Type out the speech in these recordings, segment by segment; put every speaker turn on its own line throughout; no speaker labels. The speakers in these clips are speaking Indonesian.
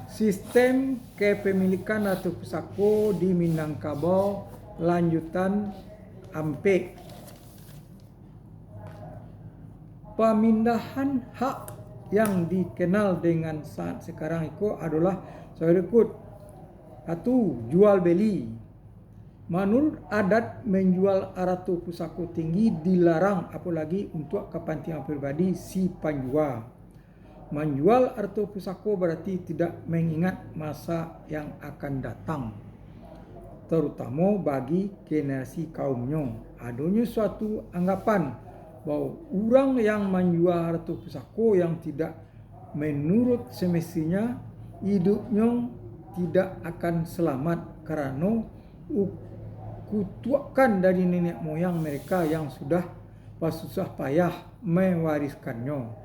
Sistem kepemilikan atau pusako di Minangkabau lanjutan AMPE. Pemindahan hak yang dikenal dengan saat sekarang itu adalah berikut. 1. Jual beli. Menurut adat, menjual aratu pusako tinggi dilarang, apalagi untuk kepentingan pribadi si penjual. Menjual artu pusako berarti tidak mengingat masa yang akan datang, terutama bagi generasi kaumnya. Adanya suatu anggapan bahwa orang yang menjual artu pusako yang tidak menurut semestinya, hidupnya tidak akan selamat karena kutukan dari nenek moyang mereka yang sudah susah payah mewariskannya.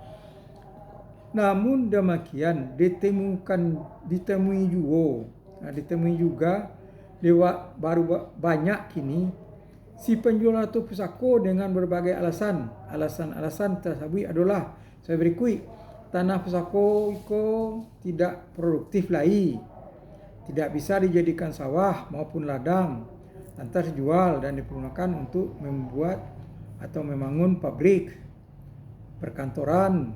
Namun demikian ditemui juga lewat baru banyak kini si penjual atau pusako dengan berbagai alasan. Alasan tersebut adalah berikut. Tanah pusako itu tidak produktif lagi, tidak bisa dijadikan sawah maupun ladang, lantas dijual dan dipergunakan untuk membuat atau membangun pabrik, perkantoran,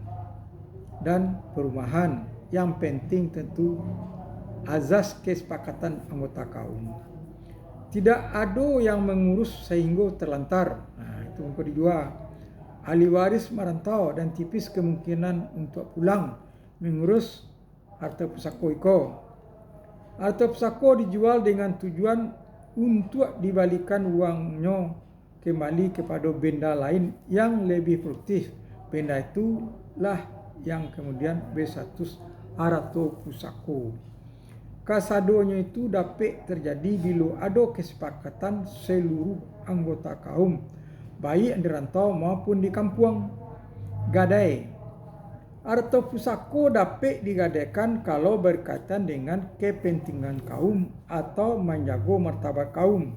dan perumahan. Yang penting tentu azas kesepakatan anggota kaum. Tidak ada yang mengurus sehingga terlantar. Itu yang kedua. Ahli waris merantau dan tipis kemungkinan untuk pulang mengurus harta pusako itu. Harta pusako dijual dengan tujuan untuk dibalikan uangnya kembali kepada benda lain yang lebih produktif. Benda itulah yang kemudian berstatus harta pusako. Kasadonya itu dapat terjadi bila ada kesepakatan seluruh anggota kaum, baik di rantau maupun di kampung. Gadai. Harta pusako dapat digadaikan kalau berkaitan dengan kepentingan kaum atau menjaga martabat kaum.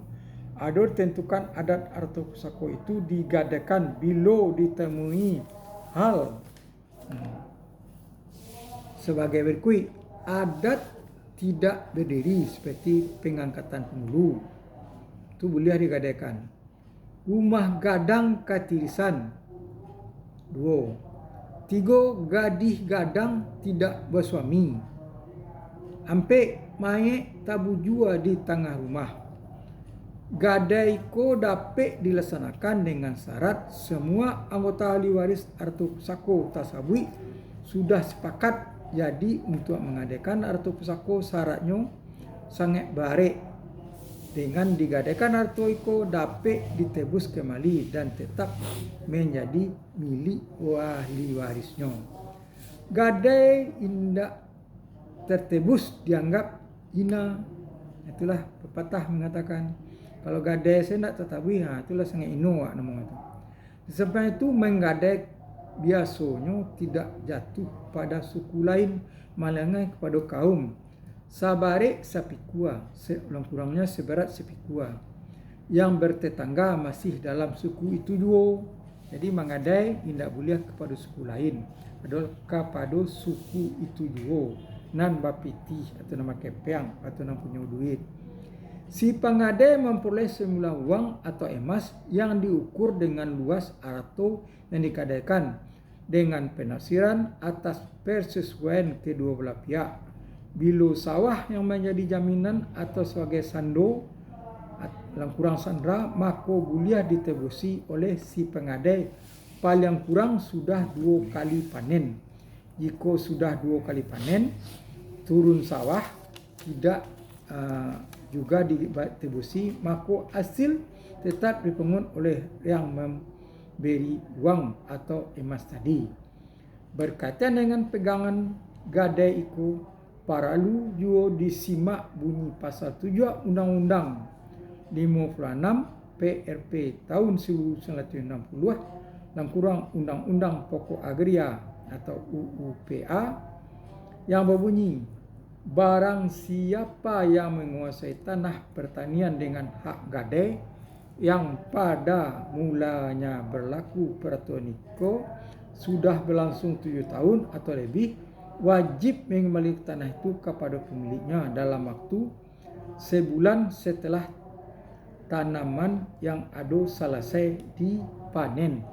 Ada tentukan adat harta pusako itu digadaikan bila ditemui hal sebagai berikut. Adat tidak berdiri seperti pengangkatan penghulu, itu boleh digadaikan. Rumah gadang katirisan. 2. 3. Gadis gadang tidak bersuami. Ampe mayat tabu jua di tengah rumah. Gadai ko dapat dilaksanakan dengan syarat semua anggota ahli waris harta pusako tersebut sudah sepakat. Jadi untuk mengadakan harta pusako syaratnya sangat baik. Dengan digadaikan harta itu dapat ditebus kembali dan tetap menjadi milik ahli warisnya. Gadai indak tertebus dianggap hina. Itulah pepatah mengatakan kalau gadai saya nak tetapi itulah sangat ino nama itu. Sebab itu menggadai biasanya tidak jatuh pada suku lain, malangnya kepada kaum sabarek sapikua, kurang-kurangnya seberat sapikua yang bertetangga masih dalam suku itu juga. Jadi mengadai tidak boleh kepada suku lain, adalah kepada suku itu juga. Nan bapiti atau nama kepeang atau nama punya duit. Si pengadai memperoleh semula uang atau emas yang diukur dengan luas atau yang digadaikan dengan penafsiran atas persesuaian kedua belah pihak. Bila sawah yang menjadi jaminan atau sebagai sando kurang sandera, maka boleh ditebusi oleh si pengadai paling kurang sudah 2 kali panen. Jika sudah 2 kali panen, turun sawah tidak juga ditebusi, maka hasil tetap dipungut oleh yang memberi uang atau emas tadi. Berkaitan dengan pegangan gadai itu, paralu juga disimak bunyi pasal 7 Undang-Undang 56 PRP tahun 1960 dan kurang Undang-Undang Pokok Agraria atau UUPA yang berbunyi, barang siapa yang menguasai tanah pertanian dengan hak gadai yang pada mulanya berlaku peraturan itu sudah berlangsung 7 tahun atau lebih, wajib mengembalikan tanah itu kepada pemiliknya dalam waktu sebulan setelah tanaman yang ada selesai dipanen.